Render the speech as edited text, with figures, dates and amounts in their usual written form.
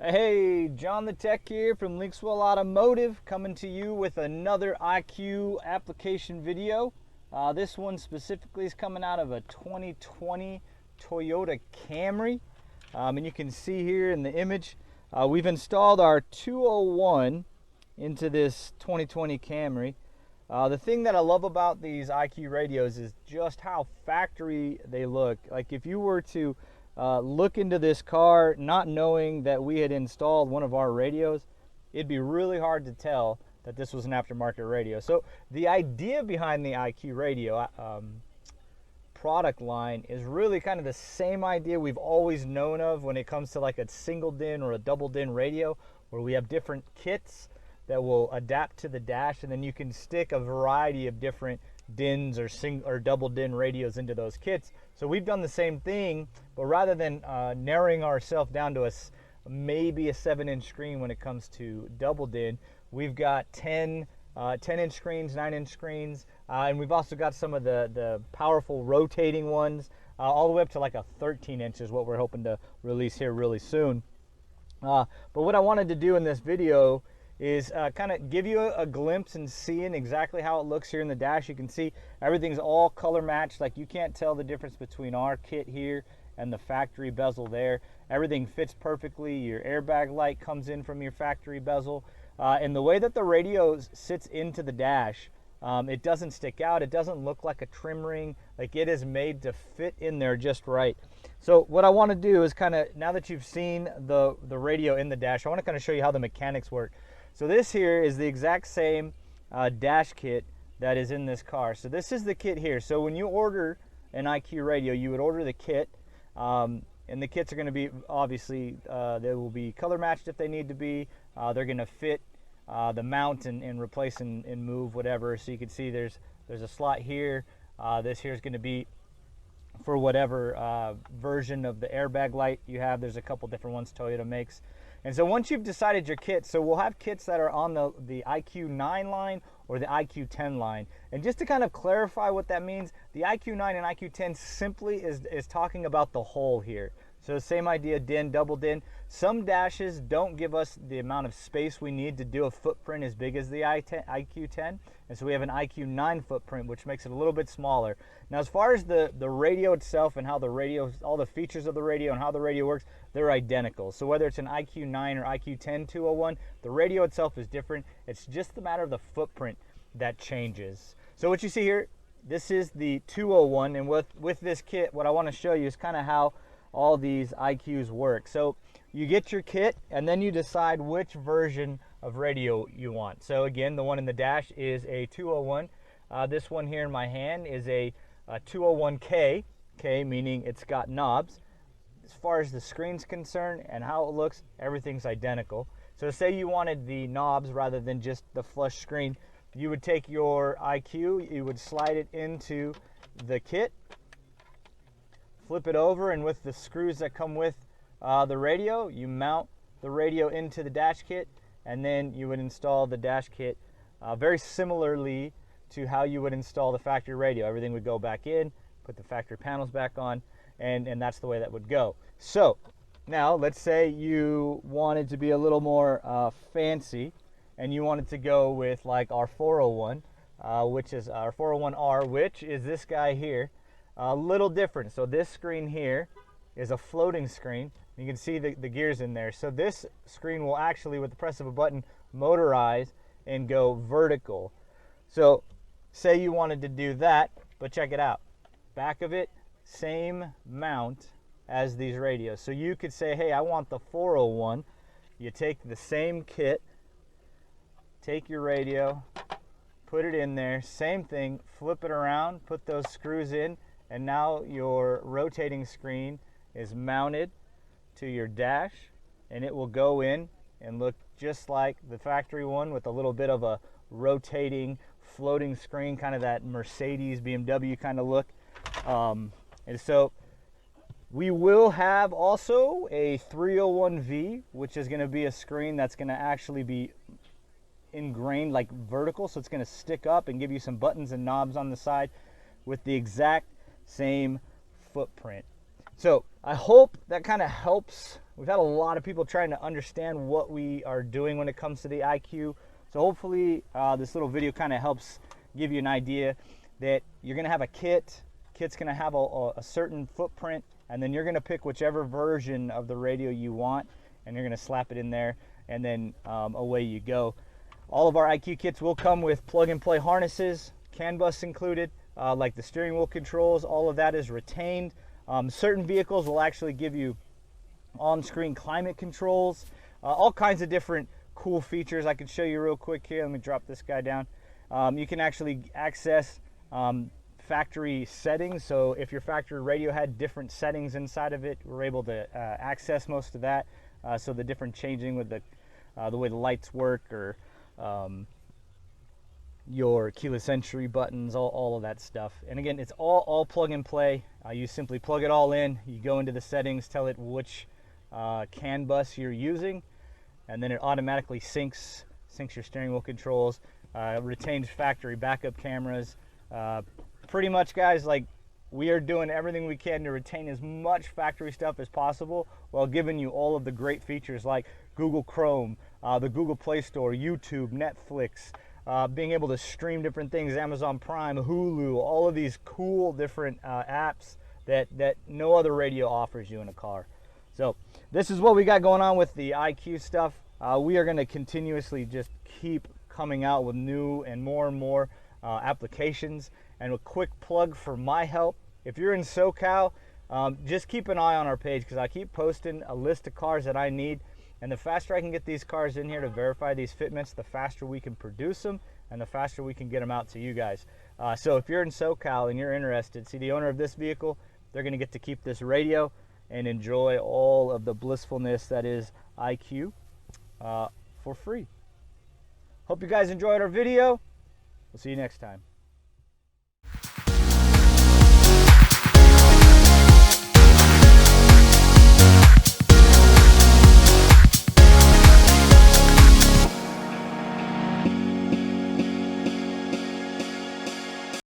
Hey, John the Tech here from LinksWell Automotive, coming to you with another IQ application video. This one specifically is coming out of a 2020 Toyota Camry. And you can see here in the image, we've installed our 201 into this 2020 Camry. The thing that I love about these IQ radios is just how factory they look. Like if you were to look into this car not knowing that we had installed one of our radios, it'd be really hard to tell that this was an aftermarket radio. So the idea behind the IQ radio product line is really kind of the same idea we've always known of when it comes to like a single DIN or a double DIN radio, where we have different kits that will adapt to the dash, and then you can stick a variety of different DINs or single or double DIN radios into those kits. So we've done the same thing, but rather than narrowing ourselves down to maybe a 7-inch screen when it comes to double DIN, we've got 10-inch screens, 9-inch screens, and we've also got some of the powerful rotating ones, all the way up to like a 13-inch is what we're hoping to release here really soon. But what I wanted to do in this video is kind of give you a glimpse and seeing exactly how it looks here in the dash. You can see everything's all color matched. Like you can't tell the difference between our kit here and the factory bezel there. Everything fits perfectly. Your airbag light comes in from your factory bezel. And the way that the radio sits into the dash, it doesn't stick out. It doesn't look like a trim ring. Like it is made to fit in there just right. So what I want to do is kind of, now that you've seen the radio in the dash, I want to kind of show you how the mechanics work. So this here is the exact same dash kit that is in this car. So this is the kit here. So when you order an IQ radio, you would order the kit, and the kits are going to be, obviously, they will be color matched if they need to be. They're going to fit the mount and replace and move whatever. So you can see there's a slot here. This here is going to be for whatever version of the airbag light you have. There's a couple different ones Toyota makes. And so once you've decided your kit, so we'll have kits that are on the IQ9 line or the IQ10 line. And just to kind of clarify what that means, the IQ9 and IQ10 simply is talking about the hole here. So same idea, DIN, double DIN. Some dashes don't give us the amount of space we need to do a footprint as big as the IQ10. And so we have an IQ9 footprint, which makes it a little bit smaller. Now, as far as the radio itself and how the radio, all the features of the radio and how the radio works, they're identical. So whether it's an IQ9 or IQ10-201, the radio itself is different. It's just a matter of the footprint that changes. So what you see here, this is the 201, and with this kit, what I want to show you is kind of how all these IQs work. So you get your kit and then you decide which version of radio you want. So again, the one in the dash is a 201. This one here in my hand is a 201K, K meaning it's got knobs. As far as the screen's concerned and how it looks, everything's identical. So say you wanted the knobs rather than just the flush screen, you would take your IQ, you would slide it into the kit, flip it over, and with the screws that come with the radio, you mount the radio into the dash kit, and then you would install the dash kit very similarly to how you would install the factory radio. Everything would go back in, put the factory panels back on, and that's the way that would go. So now let's say you wanted to be a little more fancy, and you wanted to go with like our 401, which is our 401R, which is this guy here. A little different. So this screen here is a floating screen. You can see the gears in there. So this screen will actually, with the press of a button, motorize and go vertical. So say you wanted to do that, but check it out. Back of it, same mount as these radios. So you could say, hey, I want the 401. You take the same kit, take your radio, put it in there, same thing, flip it around, put those screws in, and now your rotating screen is mounted to your dash, and it will go in and look just like the factory one with a little bit of a rotating floating screen, kind of that Mercedes BMW kind of look. And so we will have also a 301V, which is going to be a screen that's going to actually be ingrained like vertical, so it's going to stick up and give you some buttons and knobs on the side with the exact same footprint. So I hope that kind of helps. We've had a lot of people trying to understand what we are doing when it comes to the IQ. So hopefully this little video kind of helps give you an idea that you're going to have a kit. Kit's going to have a certain footprint, and then you're going to pick whichever version of the radio you want, and you're going to slap it in there, and then away you go. All of our IQ kits will come with plug-and-play harnesses, CAN bus included, like the steering wheel controls. All of that is retained. Certain vehicles will actually give you on-screen climate controls, all kinds of different cool features. I can show you real quick here. Let me drop this guy down. You can actually access factory settings. So if your factory radio had different settings inside of it, we're able to access most of that. So the different changing with the way the lights work, or your keyless entry buttons, all of that stuff. And again, it's all plug and play. You simply plug it all in, you go into the settings, tell it which CAN bus you're using, and then it automatically syncs your steering wheel controls, retains factory backup cameras. Pretty much, guys, like, we are doing everything we can to retain as much factory stuff as possible while giving you all of the great features like Google Chrome, the Google Play Store, YouTube, Netflix, being able to stream different things, Amazon Prime, Hulu, all of these cool different apps that no other radio offers you in a car. So this is what we got going on with the IQ stuff. We are going to continuously just keep coming out with new and more applications. And a quick plug for my help: if you're in SoCal, just keep an eye on our page, because I keep posting a list of cars that I need. And the faster I can get these cars in here to verify these fitments, the faster we can produce them, and the faster we can get them out to you guys. So if you're in SoCal and you're interested, see, the owner of this vehicle, they're going to get to keep this radio and enjoy all of the blissfulness that is IQ for free. Hope you guys enjoyed our video. We'll see you next time.